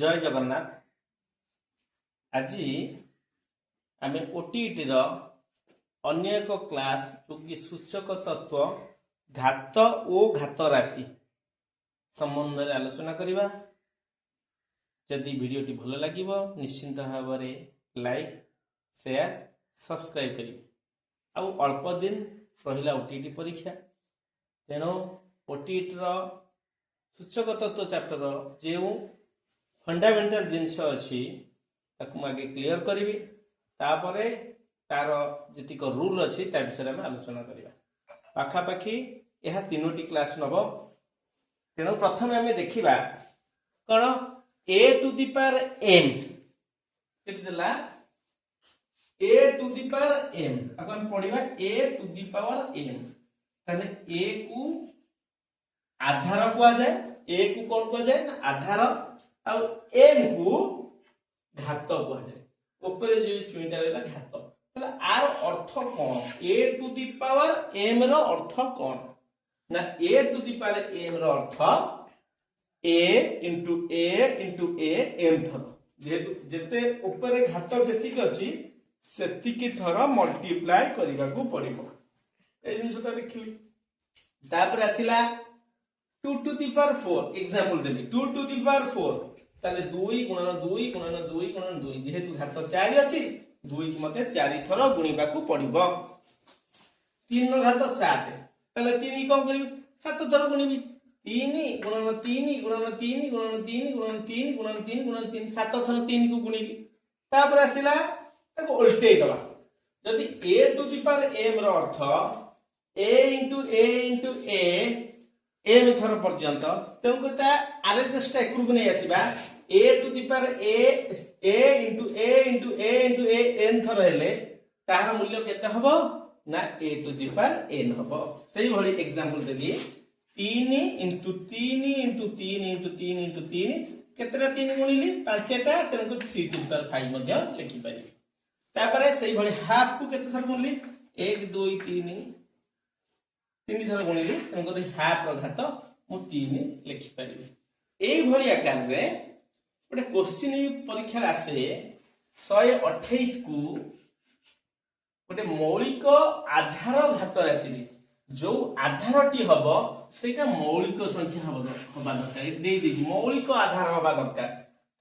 जय जगन्नाथ। आज आम ओटीईटी अन्य एक क्लास जो सूचक तत्व घात और घात राशि संबंध में आलोचना करवा। जदि वीडियोटी भल लगे निश्चिंत भाव में लाइक शेयर सब्सक्राइब करेंगे। आउ अल्प दिन रहा ओटीईटी परीक्षा, तेणु ओटीईटी सूचक तत्व चैप्टर जो फंडामेंटल जिनस अच्छी आगे क्लियर करी, तापर तार जीक रूल अच्छी विषय में आलोचना करवा। पाखापाखि यह तीनोटी क्लास नब। तेणु प्रथम आम देखा कौन a to the power m a to the power m आम पढ़ा a to the power m. ताने ए को आधार कह जाए, ए को कौन कह जाए ना आधार, आउ एम को घात कह जाए। ऊपर जो चुईटा रहा घात, आर अर्थ कौन? A to the power m रो अर्थ कौन ना a to the power m रो अर्थ ए इंटू ए एम थर। जेहेतु जेते ऊपर घात जेतिक अच्छी सेतिकी थर मल्टीप्लाई करने को पड़ो। ए जिनसटा देखिली। तापर आसिला 2 टू दी पावर 4 एग्जांपल देली 2 टू दी पावर 4 ताले 2 गुणन 2 गुणन 2 गुणन 2 जेहेतु घात 4 अछि 2 की मते 4 थर गुणिबा को पड़िबो। 3 रो घात 7 ताले 3 कोन करिबी 7 थर गुणिबी। 3 गुणन 3 गुणन 3 गुणन 3 गुणन 3 गुणन 3 गुणन 3 7 थर 3 को गुणिबी। तापर आसिला ताको उल्टे दबा। जदि a to the power m रो अर्थ a इंटू ए एम थर पर्यंत, तेणुक आरएचएस टा एकरू नहीं आसवा a to the power a n थर हेले तार मूल्य केते हबो ना a to the power n हबो। सही भली एग्जांपल देली 3 इंटू 3 इंटू 3 इंटू 3 इंटू 3 केतेटा 3 गुणिली 5टा, तेणुक 3 टू दी पावर 5 मध्ये लिखि पारि। तापरे सही भली हाफ को केते थर गुणिली 1 2 3 3 थर गुणिली, तेणुक हाफ रो घात मु 3 लिखि पारि। एई भली आकार रे गोटे क्वेश्चन परीक्षा आसे 128 को गोटे मौलिक आधार घात राशि जो आधारटी हम सेटा मौलिक संख्या हवा दरकार। दे दी मौलिक आधार हवा दरकार।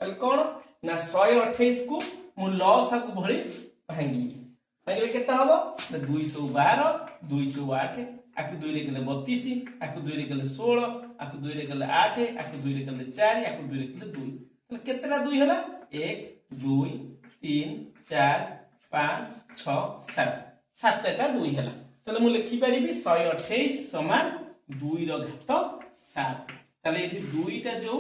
ताले कौन ना 128 को मु लसा को भली भांगी भांगले केता हबो ना 212 2 4 8 आकु 2 रे गले 32 आकु 2 रे गले 16 आकु 2 रे गले 8 आकु 2 रे गले 4 आकु 2 रे गले 2। ताले केतेटा 2 होला 1 2 3 4 5 6 7 7टा 2 होला। ताले मु लिखि परिबी 128 समान 2 रो घात 7। ताले एठी 2टा जो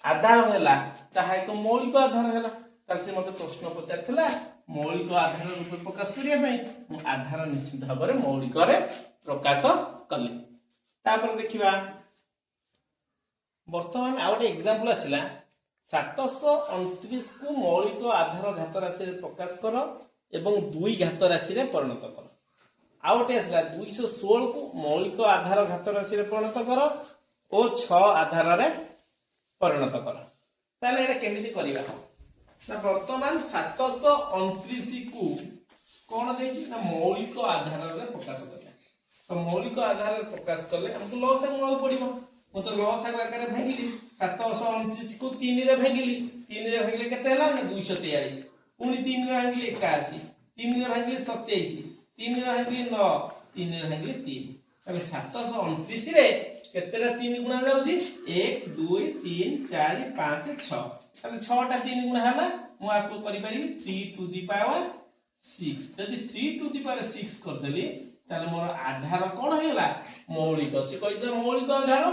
आधार होला ताहा एक मौलिक आधार होला। ताले से मते प्रश्न पचारथिला मौलिक आधार रूप प्रकाश करिया पई मु आधार निश्चित भाव में मौलिक रे प्रकाश कले। तापर देखिबा वर्तमान आ गोटे एग्जांपल आसिला 729 को मौलिक आधार घात राशि रे प्रकाश कर एवं 2 घात राशि रे परिणत कर। आ गोटे आसिला 216 को मौलिक आधार घात राशि रे परिणत कर और 6 आधार रे परिणत कर। ताले एटा केमिति करिबा ना वर्तमान 729 को कौन देछि ना मौलिक आधार रे प्रकाश करिया। तो मौलिक आधार रे प्रकाश करले हमको लॉस आगु पड़िबो। मु तो लॉस आकार भांगिली 729 को 3 रे भांगिली 3 रे भांगिले केते हला ना 243 पुनी 3 रे भांगिले 81 3 रे भांगिले 27 3 रे भांगिले 9 3 रे भांगिले 3। तबे 729 रे केतेटा 3 गुणा जाउची 1 2 3 4 5 6 तबे 6टा 3 गुणा हला मु आको करि परिबी 3 टू दी पावर 6। यदि 3 टू दी पावर 6 कर देली ताले मोर आधार कोन हेला मौलिक। से कहितला मौलिक आधार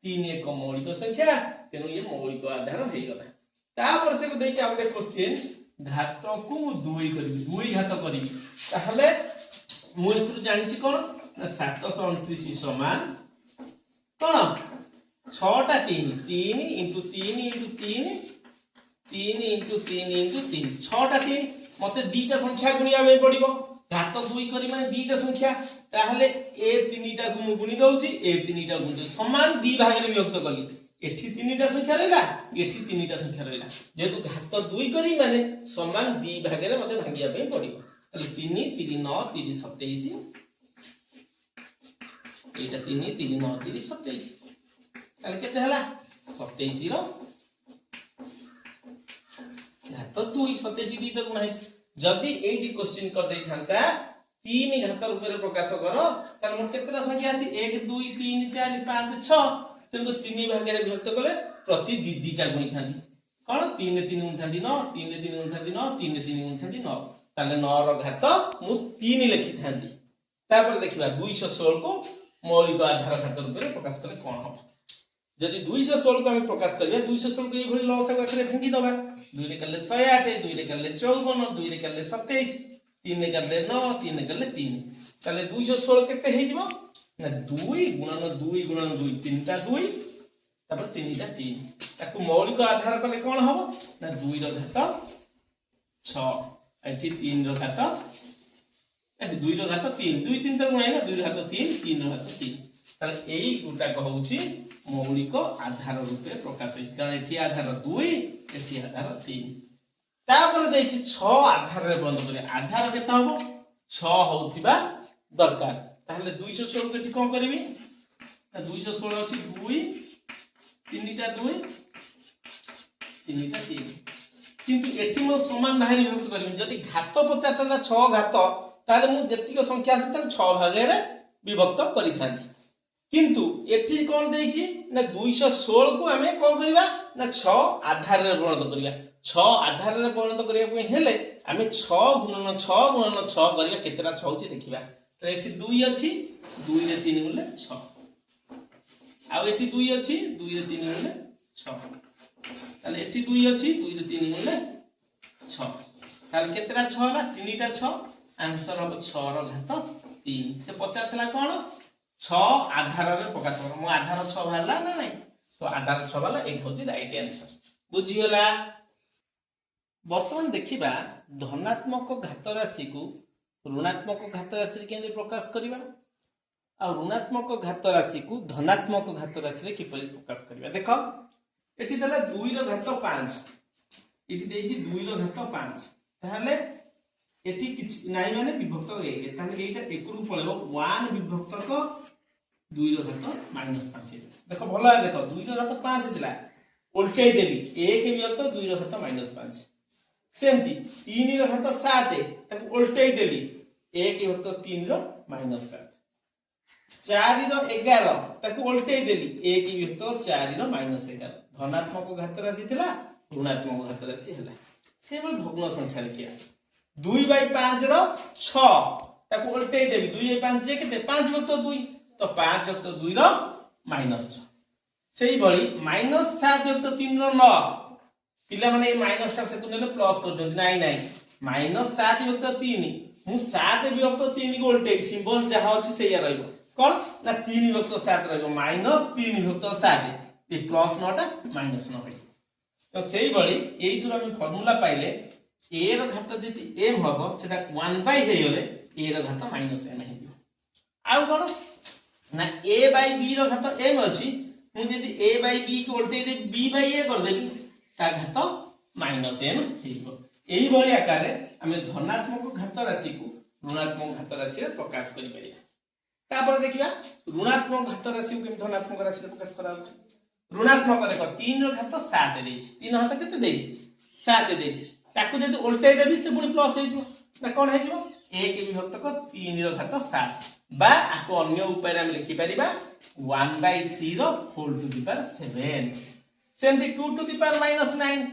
3 एक मौलिक संख्या, तेनु ये मौलिक आधार हे गला। तापर से को देखि आउटे क्वेश्चन घात को मु 2 करबी 2 घात करबी ताहले मु एथु जानि छी कोन ना 729 समान कोन 6टा 3 3 इंटू 3 इंटू 3 3 इंटू 3 इंटू 3 6टा 3 मते 2टा संख्या गुणिया में पड़िबो। घात 2 करी माने 2टा संख्या ताहले ए 3टा को मु गुणी दउची ए 3टा गुणी समान 2 भाग रे विभक्त कली एठी तीनटा संख्या रहिला एठी तीनटा संख्या रहिला जेतु घात 2 करी माने समान दी भागे रे मते भांगिया पे पड़िबो ताले 3 3 9 3 27 एटा 3 3 9 3 27 ताले केते हला 27 रो घात 2 27 दी त गुणा है जदी एठी क्वेश्चन कर दे छांता 3 घात रूप रे प्रकाश करो ताले मोर केतेला संख्या अछि 1 2 3 4 5 6 तेनको 3 भागे रे विभक्त कले प्रति दीटा गुणी थांदी कोन 3 3 उठांदी 9 3 3 उठांदी 9 3 3 उठांदी 9 ताले 9 रो घात मु 3 लिखि थांदी तापर देखिबा 216 को मौलिक आधार घात रूप रे प्रकाश कले कोन हो जदि 216 को हम प्रकाश करिया 216 को ए भली लसक अखरे भांगी दबा 2 रे कले 108 2 रे कले 54 2 रे कले 27 3 रे कले 9 3 रे कले 3 ताले 216 केते हे जिवो ना 2 गुणन 2 गुणन 2 तीनटा 2 तापर तीनटा 3 ताकू मौलिक आधार कले कोन हबो ना 2 रो घात 6 एठी 3 रो घात एठी 2 रो घात 3 2 3 त गुणाई ना 2 रो घात 3 3 रो घात 3 ताले एई गुटा कहउची मौलिक आधार रूपे प्रकाश होई कारण एठी आधार 2 एठी आधार 3 तापर देछि 6 आधार रे बंद करी आधार केता हबो 6 होउथिबा दरकार ताहले 216 केठी कोन करबी ना 216 अछि 2 तीनटा 2 तीनटा 3 किंतु एठी मो समान भागे विभक्त करबी जदी घात 50 ता 6 घात ताले मु जतिक संख्या अछि ता 6 भागे रे विभक्त करि थांती किंतु एठी कोन देछि ना 216 को हमें कोन करबा ना 6 आधार रे परिणत करिया 6 आधार रे परिणत करिया को हेले हमें 6 गुणन 6 करिया केतेटा 6 होची देखिबा तो एठी 2 अछि 2 रे 3 गुणले 6 आ एठी 2 अछि 2 रे 3 गुणले 6 ताले एठी 2 अछि 2 रे 3 गुणले 6 ताले केतेटा 6 ना 3टा 6 आंसर हो 6 रो घात 3 से पचारतला कोन 6 आधार रे प्रकाश कर मो आधार 6 भाला ना नहीं तो आधार 6 वाला एक होची राइट आंसर बुझियोला वर्तमान देखिबा धनात्मक घात राशि को ऋणात्मक घात राशि केंद्र प्रकाश करिबा आ ऋणात्मक घात राशि को धनात्मक घात राशि रे किपरि प्रकाश करिबा देखो एठी देला 2 रो घात 5 एठी देछि 2 रो घात 5 ताहले एठी किछ नाही माने विभक्त 1 ताहले एटा 1 रु पळेबो 1 विभक्तक 2 रो घात -5 देखो भलो है देखो 2 रो घात 5 दिला उल्टे देली 1 विभक्त 2 रो घात -5 सेमती 3 रो घात 7 ताको उल्टे देली 1 विभक्त 3 रो -7 4 रो 11 ताको उल्टे देली 1 विभक्त 4 रो -11 धनात्मक घात राशि थिला ऋणात्मक घात राशि हला सेबल भग्न संख्या लिखिया 2/5 रो 6 ताको उल्टे देबी 2/5 जे केते 5 विभक्त 2 तो 5 विभक्त 2 रो -6 सेही बळी -7 विभक्त 3 रो 9 पिला माने ए माइनस टा से तुनेले प्लस कर दो नाही नाही -7 विभक्त 3 मु 7 विभक्त 3 को उल्टे सिंबल जहा अछि सेया रहइबो कोन ना 3 विभक्त 7 रहइबो -3 विभक्त 7 ए प्लस 9 टा -9 होई तो सेही बळी एई थुरा हम फार्मूला पाइले a रो घात जति m हबो सेटा 1/, हे गले a रो घात -m हे आउ कोन ना a/b रो घात m अछि मु जति a/b को उल्टे दे b/a कर देबी ता घात -m हेइबो एही बळी आकार रे हमें धनात्मक घात राशि को ऋणात्मक घात राशि रे प्रकाश करि परिया तापर देखिबा ऋणात्मक घात राशि को केम धनात्मक राशि रे प्रकाश करा होछ ऋणात्मक देखो 3 रो घात 7 देछि 3 हाथ केते देछि 7 देछि ताको जदि उल्टे देबी से पुनी प्लस हे जो ना कोन हे जो 1 विभक्त को 3 रो घात 7 बा आको अन्य उपाय रे हम लिखि परिबा 1/3 रो होल टू द पावर 7 सेमती 2 टू द पावर -9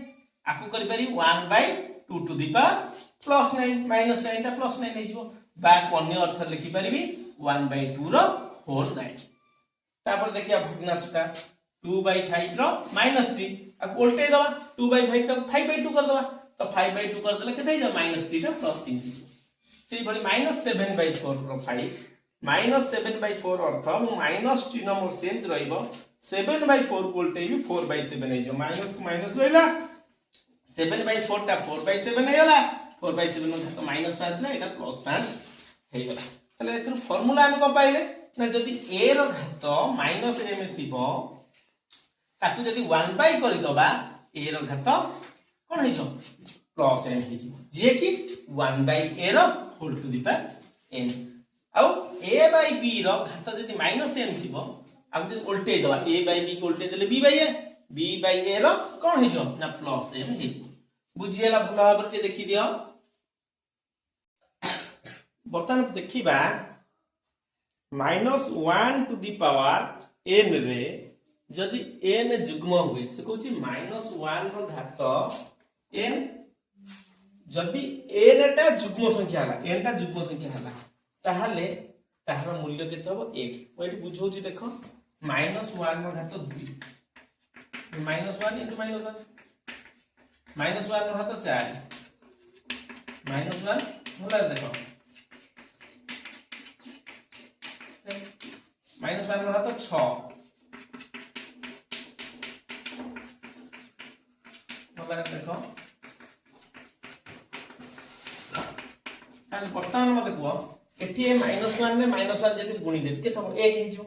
आको करि पारि 1/2 टू द पावर +9 -9 टा +9 हे जो बा को अन्य अर्थ लिखि परिबी 1/2 रो होल 9 तापर देखिया भग्नांशटा 2/5 रो -3 आको उल्टे दवा 2/5 टा 5/2 कर दवा तो 5/2 कर देले केते जा -3 टा +3 सेही बडी -7/4 रो 5 -7/4 अर्थ मु माइनस चिन्ह मोर सेम रहइबो 7/4 को उल्टे भी 4/7 हे जो माइनस को माइनस रहला 7/4 टा 4/7 हेला 4/7 नो तो -5 ला एटा +5 हेगला तले एथु फार्मूला हम को पाइले ना जदी a रो घात -m थिबो ताकू जदि 1 बाय करि दबा a रो घात कोन हे जो प्लस n हे जो जे कि 1 बाय a रो होल टू द पावर n आउ a बाय b रो घात जदि माइनस n थिबो हम जदि उल्टे दबा a बाय b को उल्टे देले b बाय a रो कोन हे जो ना प्लस n हे बुझियला भला भाबर के देखि दियो बर्तन देखिबा -1 टू द पावर n रे जदि n जुग्म हुए से कहूची -1 रो घात n जदि n टा जुग्म संख्या हला n टा जुग्म संख्या हला ताहले ताहार मूल्य केते हो 1 ओइटी बुझौची देखो -1 रो घात 2 -1 * -1 -1 रो घात 4 -1 होला देखो -1 रो घात 6 देखो बर्तमान मत कह एटी -1 रे -1 जदि गुणी देब के तब 1 हे जो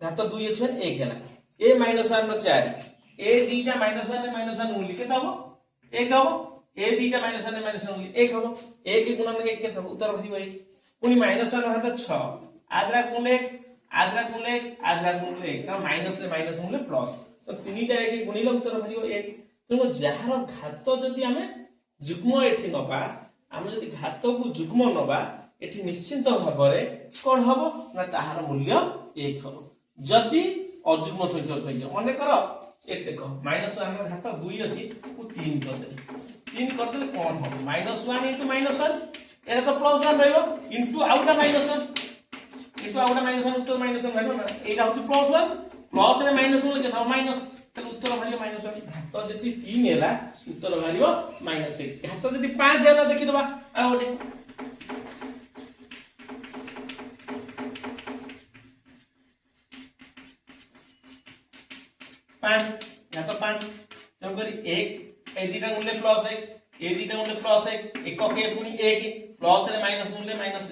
घात 2 अछि 1 हैला ए -1 रो 4 ए दीटा -1 रे -1 गुणी के तब 1 हो ए दीटा -1 रे -1 गुणी 1 हो 1 गुणन 1 के तब उत्तर भरिबो 1 पुनी -1 रो घात 6 आद्रा गुण 1 आद्रा गुण 1 आद्रा गुण 1 का माइनस रे माइनस गुणले प्लस तो तीनटा 1 गुणिले उत्तर भरिबो 1 तेणु जार घात जदि आम जुग्म एठी नबा आम जदि घात को जुग्म नबा एठी निश्चित भाव में कौन हम ना ताहार मूल्य 1 हम जदि अजुग्म संख्या कहियो मन कर ए देखो -1 घात 2 अछि को 3 कर दे 3 कर दे कौन हम -1 * -1 एटा तो +1 रहइबो इनटू आउटा -1 इनटू आउटा -1 उत्तर -1 रहइबो ना एटा होची +1 प्लस रे -1 के था माइनस तो उत्तर भारियो -1 घात जति 3 हैला उत्तर भारियो -1 घात जति 5 हैला देखि दबा आ ओटे 5 घात 5 तो करी 1 ए दिटा गुणले +1 ए दिटा गुणले +1 एक के पुनी 1 प्लस रे माइनस गुणले -1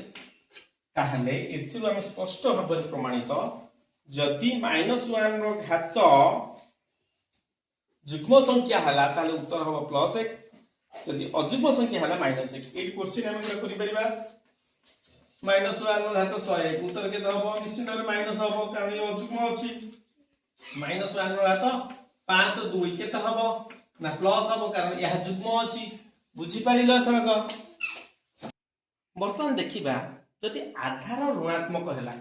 ताहले एथिरु हम स्पष्ट भाबरे प्रमाणित जदि -1 रो घात जुग्म संख्या हला ताले उत्तर हो +1 यदि अजुग्म संख्या हला -1 एई क्वेश्चन हम करि परिबा -1 रो घात 100 उत्तर के दबो निश्चित भाबे माइनस हबो कारण ये अजुग्म अछि -1 रो घात 5 2 केते हबो ना प्लस हबो कारण यह जुग्म अछि बुझी पारिलो थरक वर्तमान देखिबा जदि आधार ऋणात्मक हला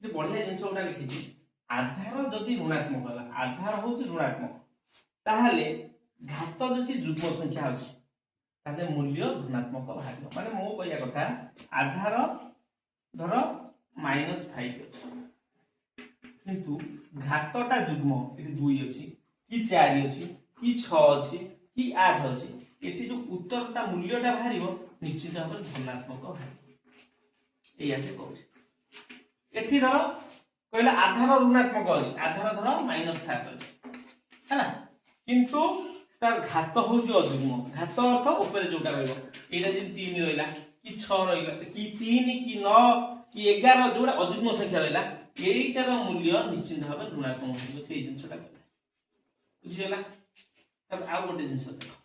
जे बढ़िया जिंस उडा लिखि छी आधार जदि ऋणात्मक हला आधार होछि ऋणात्मक ताहले घात जति जुग्म संख्या अछि ताले मूल्य ऋणात्मक भागियो माने मो कहिया कथा आधार धर -5 किंतु घातटा जुग्म एटी 2 अछि कि 4 अछि कि 6 अछि कि 8 अछि एटी जो उत्तरटा मूल्यटा भारिबो निश्चित भाबे धनात्मक भारिबो एया से कहू एटी धर कहला आधार ऋणात्मक अछि आधार धर -7 अछि हैना किंतु तार घात हो जो अजुग्म घात अर्थ ऊपर जोटा रहइबो एटा जे 3 रहइला कि 6 रहइला कि 3 कि 9 कि 11 जोटा अजुग्म संख्या रहइला एटार मूल्य निश्चित भाबे ऋणात्मक होइबो सेही जिंसटा बुझियला तब आ गोटे जिंस देखो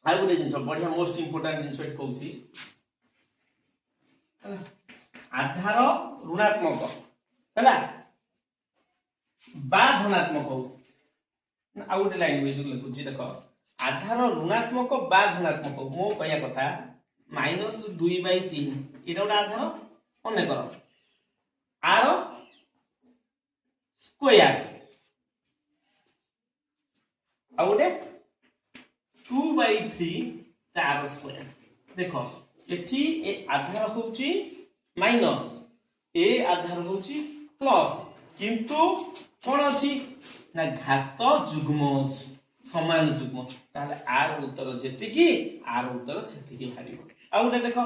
आ गोटे जिंस बढ़िया मोस्ट इंपोर्टेंट जिंस एट कहउची आधार ऋणात्मक हैला बा धनात्मक हो आ गोटे लाइन में जो लिखुची देखो आधार ऋणात्मक बा धनात्मक मो कहया कथा -2/3 एटा गोटे आधार अने कर आर स्क्वायर आ गोटे 2/3 तार स्क्वायर देखो एठी ए आधार होची माइनस ए आधार होची प्लस किंतु कोन अछि ना घात जुग्म अछि समान जुग्म ताले आर उत्तर जेति की आर उत्तर सेति की भारिबो आ गोटे देखो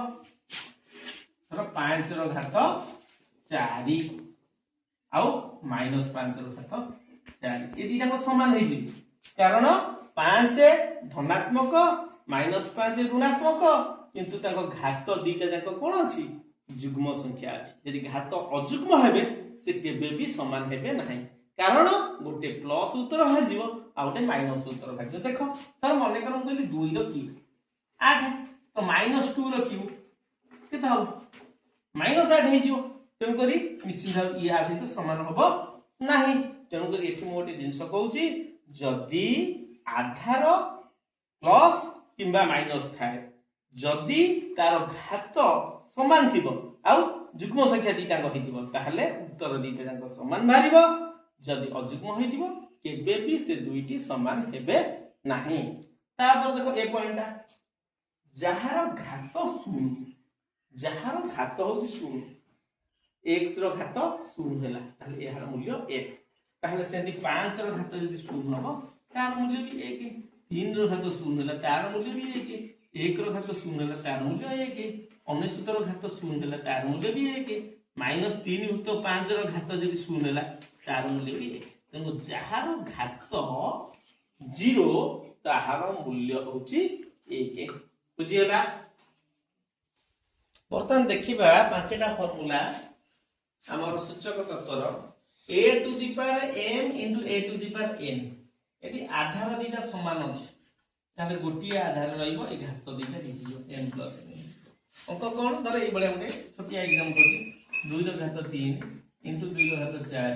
धर 5 रो घात 4 आउ -5 रो घात 4 ए दिटा को समान हे जी कारण 5 धनात्मक -5 ऋणात्मक किंतु ताको घात दीटा जाक कोन अछि जुग्म संख्या अछि यदि घात अजुग्म हेबे से केबे भी समान हेबे नाही कारण गोटे प्लस उत्तर बाहर जीव आ गोटे माइनस उत्तर बाहर जीव देख तार मन कर कहली 2 रो क्यूब 8 तो -2 रो क्यूब केते हम -8 हे जीव तेन करी निश्चित भाव ये आ सहित समान हबो नाही तेन करी एठी मोटे जिंस कहूची जदी आधार प्लस किंबा माइनस थाए जदी तार घात समान थिबो आउ जुग्म संख्या दीटा होइथिबो ताहले उत्तर दीटा जाक समान बाहरिबो जदी अजुग्म होइथिबो केबे भी से दुईटी समान हेबे नाही तापर देखो ए पॉइंट जहार घात 0 जहार घात होची 0 x रो घात 0 हैला ताहले एहार मूल्य 1 ताहले सेंदी 5 रो घात जदी 0 हबो तार मूल्य भी 1 3 रो घात 0 हैला तार मूल्य भी 1 रो घात 0 हैला तार मूल्य 1 19 रो घात 0 हैला तार मूल्य भी 1 -3 युक्त 5 रो घात जदी 0 हैला तार मूल्य भी 1 तेनु जहार घात 0 ताहार मूल्य होची 1 बुझियला बर्तन देखिबा पांचटा फार्मूला हमर सूचक तत्वर a to the power m into a to the power n एटी आधार दीटा समान अछि ताले गोटिया आधार रहइबो ए घात दीटा दिजियो m plus n अंक कोन धर ए बळे गुटे छोटिया एग्जांपल 2 रो घात 3 into 2 रो घात 4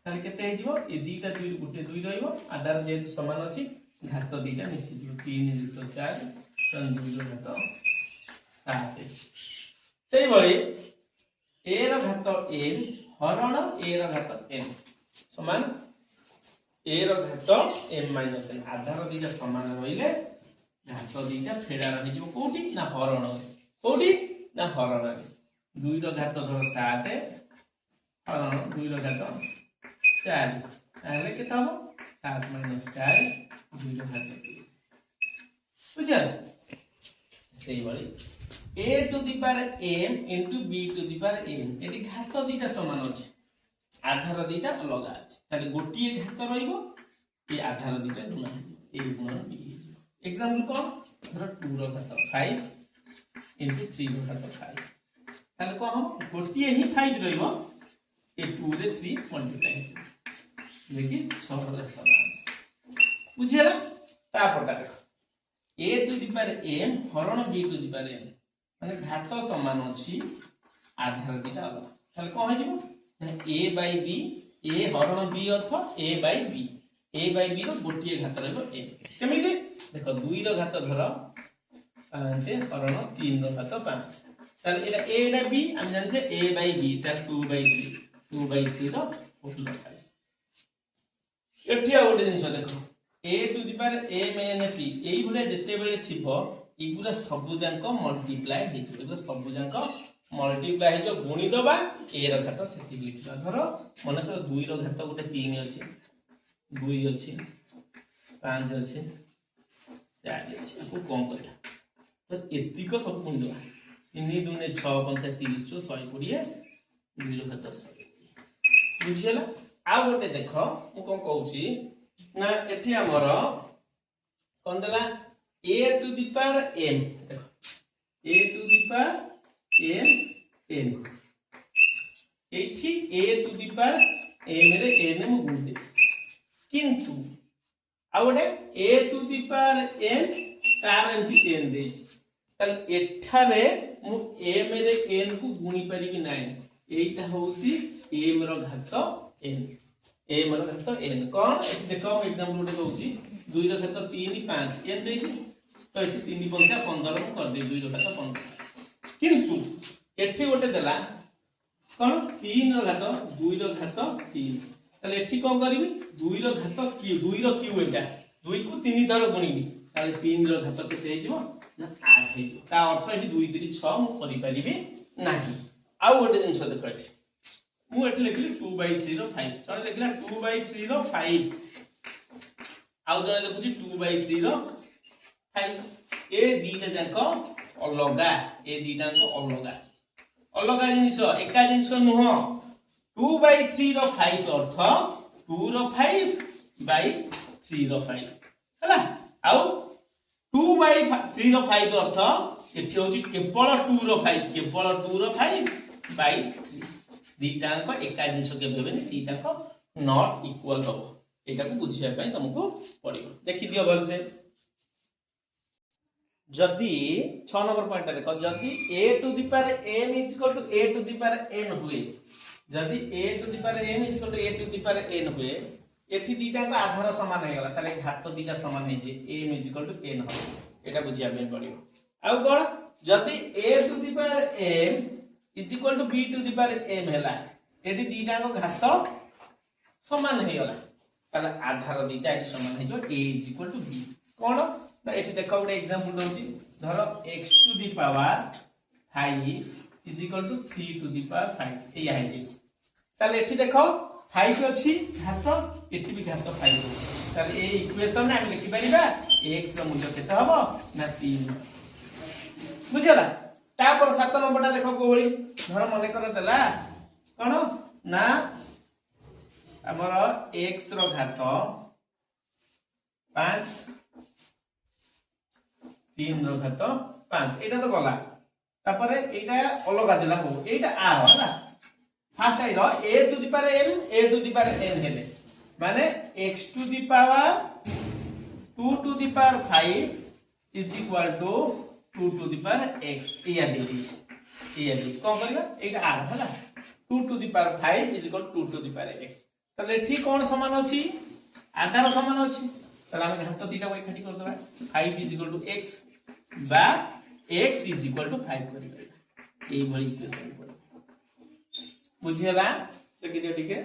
ताले केते हे जिवो ए दीटा 2 गुटे 2 रहइबो आधार जे समान अछि घात दीटा मिसि जिवो 3 into 4 तन 2 रो घात 7 सेही बळे a रो घात m हरण a रो घात n समान a रो घात m minus n आधार दीटा समान रहिले घात दीटा फेडा रहि जिवो कोठी ना हरण कोठी ना हरण 2 रो घात धर 7 हरण 2 रो घात 4 ताले केता हो 7 - 4 2 रो घात 3 बुझा सेही बळी a to the power m into b to the power n एटी घात दीटा समान अछि आधार दीटा अलग अछि ताले गोटिए घात रहइबो ए आधार दीटा गुणा a गुणा b एग्जांपल कोन धर 2 रो घात 5 into 3 रो घात 5 ताले को हम गोटिए ही 5 रहइबो ए 2 रे 3 मल्टीप्लाई देखि 6 रो घात 5 बुझियला तापरटा देख a to the power m हरण b to the power n माने घात समान अछि आधार दीटा अलग ताले को हो जिवो a by b a हरण b earth a by b रो गोटिए घात रहइबो a केमिति देखो 2 रो घात धर 5 हरण 3 रो घात 5 ताले एटा a एटा b हम जान छे a by b ता 2 by 3 रो होतलो एठी आ गोटे जिंस देखो a to the power m n p एई भले जते बेले थिबो इगुरा सब जांक मल्टीप्लाई हे एगुरा सब जांक मल्टीप्लाई हे जो गुणी दबा a रो घात सेति लिखला धर मन कर 2 रो घात गोटे 3 अछि 2 अछि 5 अछि 4 अछि को कोन करिया तो एतिक सब गुणी दबा 3 2 6 5 30 जो 120 2 रो घात 100 बुझियला आ गोटे देखो मु कोन कहूची ना एठी हमर कोन देला a to the power m देखो a to the power m n एठी a to the power m रे n मु गुण दे किंतु आ गोटे a to the power n तार एंटी n दे तल एठारे मु m रे n को गुणी परिबि नै एटा होउची m रो घात n m रो घात n कोन देखो एग्जांपल उठे कहूची 2 रो घात 3 5 n देछि तो एठी 3 5 15 को कर दे 2 रो घात 15 किंतु एठी गोटे देला कोन 3 रो घात 2 रो घात 3 ताले एठी कोन करबी 2 रो घात की 2 रो क्यू एटा 2 को 3 दर गुणीबी ताले 3 रो घात केते हे जिवो ना 8 हे जिवो ता अर्थ एठी 2 3 6 मु करि परिबी नाही आ गोटे जिंस देखो एठी मु एठी लिखली 2/3 रो 5 तो लिखला 2/3 रो 5 आउ जने लिखुची 2/3 रो 5 ए दीटा जाको अलगा ए दीटा को अलगा अलगा जिंस एका जिंस नुह 2/3 रो 5 अर्थ 2 रो 5/3 रो 5 हला आउ 2/3 रो 5 अर्थ एठी होची केवल 2 रो 5 केवल 2 रो 5/3 दीटा को एका जिंस के भेबेनी दीटा को नॉट इक्वल हम एटा को बुझिया पई तुमको पड़िबो देखि दियो भल से जदि 6 नंबर पॉइंट देखो जदि a to the power m is equal to a to the power n हुए जदि a to the power m is equal to a to the power n हुए एठी दीटा का आधार समान हे गला ताले घात दीटा समान हे जे m is equal to n हो एटा बुझिया पई पड़िबो आ कोन जदि a to the power m is equal to b to the power m हैला एठी दीटा को घात समान हे गला ताले आधार दीटा एठी समान हे जो a is equal to b कोन ना एठी देखो ଗୋଟେ एग्जांपल दउची धरो x to the power 5 is equal to 3 to the power 5 एया हे ताले एठी देखो 5 अछि घात एठी भी घात 5 ताले ए इक्वेशन हम लिखि परिबा x रो मूल्य केते हबो ना 3 बुझला तापर 7 नंबरटा देखो कोबळी धरो मने कर देला कोन ना हमर x रो घात 5 3 रो घात 5 एटा तो गला तापर एटा अलगा देला हो एटा r होला फर्स्ट आइलो a to the power m a to the power n हेले माने x to the power 2 to the power 5 is equal to 2 to the power x या दी कोन करबा एटा r होला 2 to the power 5 is equal to 2 to the power x तले ठीक कोन समान अछि आधार समान अछि तले हम घात दीटा को इकट्ठी कर देबा 5 इज इक्वल टू x बा x इज इक्वल टू 5 करिबा एई भली इक्वेशन बुझियला देखि दियो ठीक है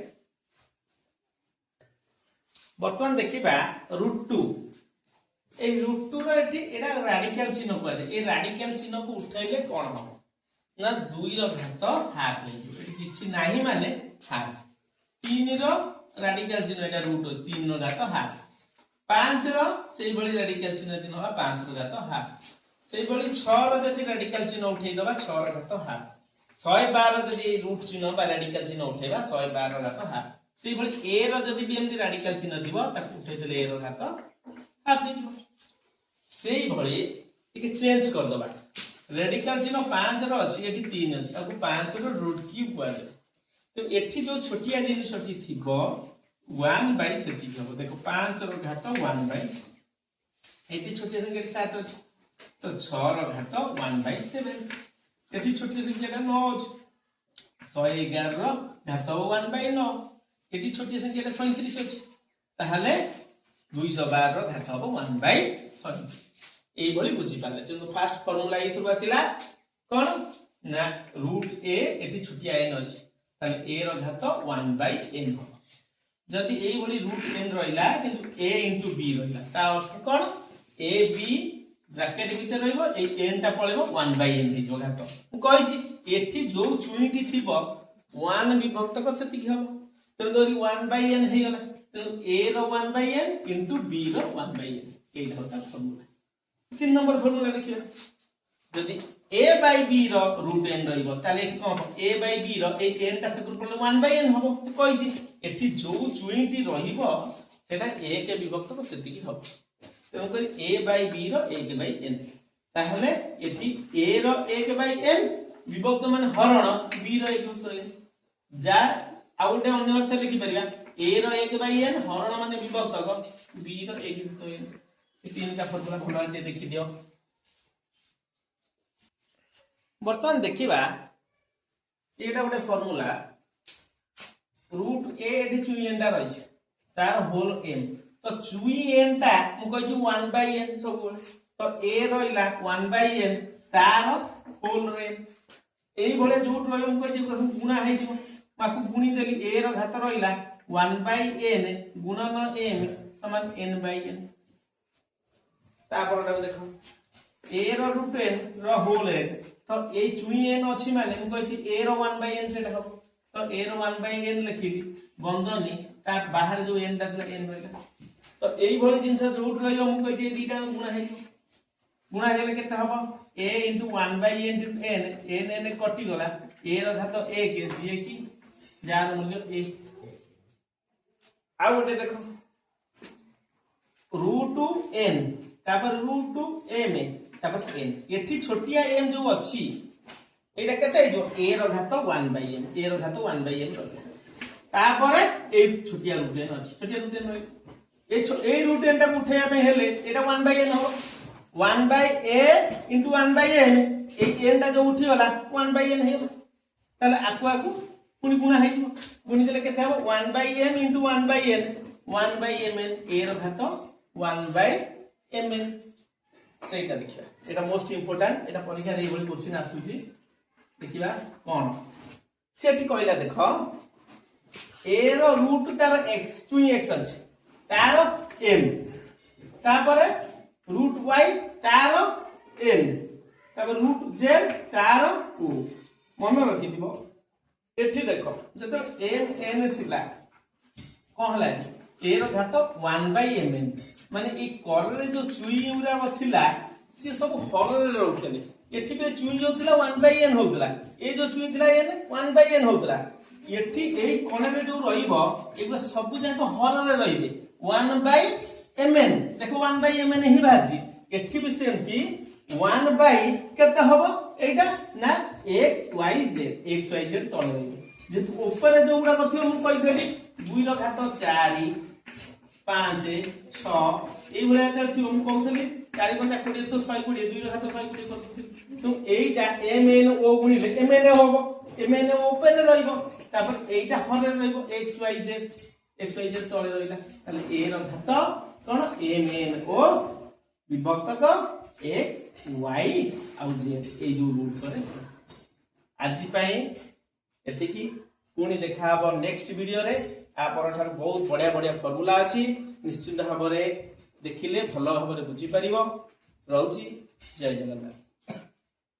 वर्तमान देखिबा √2 ए √2 रो एठी एडा रेडिकल चिन्ह को आछे ए रेडिकल चिन्ह को उठाइले कोन हो ना 2 रो घात हाफ हे एठी किछि नाही माने हाफ 3 रो रेडिकल चिन्ह एटा √3 रो घात हाफ 5 रो सेई भली रेडिकल चिन्ह दिन होला 5 रो घात हाफ सेई भली 6 रो जति रेडिकल चिन्ह उठै दबा 6 रो घात हाफ 112 जति रूट चिन्ह बा रेडिकल चिन्ह उठैबा 112 घात हाफ सेई भली a रो जति भी एमति रेडिकल चिन्ह दिबो ताकू उठै देले a रो घात हाफ नै दिबो सेई भली एक चेंज कर दबा रेडिकल चिन्ह 5 रो अछि एठी 3 अछि ताकू 5 रो रूट क्यूब बाजे तो एठी जो छोटिया जिनिस अछि थिबो 1 बाय सेति हबो देखो 5 रो घात 1 बाय एठी छोटिया संख्या 7 अछि तो 6 रो घात 1 बाय 7 एठी छोटी संख्या का 9 अछि 111 रो घात 1 बाय 9 एठी छोटी संख्या का 37 अछि ताहाले 212 रो घात हबो 1 बाय 100 एई भली बुझी पाले जो फर्स्ट फार्मूला इथु बसिला कोन ना √a एठी छोटी n अछि ताले a रो घात 1 बाय n हो जदि एई भली √n रहिला किंतु a * b रहिला ता अर्थ कोन a b ब्रैकेट भीतर रहइबो ए n टा पळेबो 1 बाय n हिजो घात कहि छी एठी जो चुईटी थिबो 1 विभक्त को सेति हबो तो दोरी 1 बाय n हे गला तो a रो 1 बाय n इनटू b रो 1 बाय n एई होता फार्मूला 3 नंबर फार्मूला देखियो जदि a बाय b रो √n रहइबो ताले एठी कोन हो a बाय b रो ए n टा से ग्रुप 1 बाय n हबो कहि छी एठी जो चुईटी रहिबो सेटा a के विभक्त को सेति हबो तो करी a बाय b रो 1 बाय n ताहले एठी a रो 1 बाय n विभक्त माने हरण b रो 1 होतले जा आउटे अन्य अर्थ लिखि परिबा a रो 1 बाय n हरण माने विभक्त को b रो 1 होतले ए तीन का फार्मूला भलाते देखि दियो वर्तमान देखिबा एटा गोटे फार्मूला √a एठी चुई n टा रहि छै तार होल m तो चुई n टा मु कहि छु 1 बाय n सब तो a रहिला 1 बाय n तार होल रे एई भले जोट रहि मु कहि छु गुणा हे छु माकु गुणी देली a रो घात रहिला 1 बाय n गुणन m समान n बाय n तापर देखो a रो √n रो होल n तो ए चुई n अछि माने मु कहि छु a रो 1 बाय n सेटा हो तो a रो 1 बाय n लिखिली बंधनी ता बाहर जो n टा n रहिला तो एई भली जिंस जोट रहियो मु कहि जे दीटा गुणा हेले केते हबो a * 1 by n n n कटि गला a रो घात 1 जे कि जार मूल्य 1 आ गोटे देखो √n तापर √m तापर n एठी छोटिया m जो अछि एटा केते जो a रो घात 1 बाय n a रो घात 1 बाय n तापर ए छोटिया रूट n अछि छोटिया रूट n होय ए रूट n टा उठेया पे हेले एटा 1/n हो 1/a * 1/n ए n टा जो उठी होला 1/n हे ताले आकु पुनी गुणा हे गुणी देले केते हो 1/m * 1/n 1/mn a रो घात 1/mn सेटा देखिया एटा मोस्ट इंपोर्टेंट एटा परीक्षा रे बोली क्वेश्चन आसुची देखिबा कोन सेठी कहला देखो a रो रूट तार x 2x अछि तार m तापर रूट y तार n तापर रूट z तार o मन रखि दिबो एठी देखो जतो m n थिला कोन हला a रो घात 1/mn माने ई कर रे जो चुई उरा थिला से सब हर रे रहथले एठी पे चुई जो थिला 1/n होतला ए जो चुई थिला n 1/n होतला एठी एई कोन रे जो रहिबो एगो सब जाक हर रे रहिबे 1/mn देखो 1/mn ही बाजी एठी भी सेमती 1 बाय केते हबो एटा ना x y z तले रहिबे जे ऊपर जो उडा कथियो मु कहि देली 2 रो घात 4 5 6 এই ভলিয়া তার থিও মু কହୁଥିଲି 4 5 20 120 2 रो घात 120 करथि তো এইটা mn o গুণিলে mn হবো mn ওপেন রইবো তারপর এইটা হরে রইবো x y z তলে রইলা তাহলে a র ঘাত কোন mn o বিভক্তক x y ଆଉ z এই जो रूट करे আজি পাই এতিকি पुणी देखा हबो नेक्स्ट वीडियो रे आ परठार बहुत बढ़िया बढ़िया फार्मूला अछि निश्चित भाबरे देखिले भलो भाबरे बुझी परिबो रहउची जय जगन्नाथ।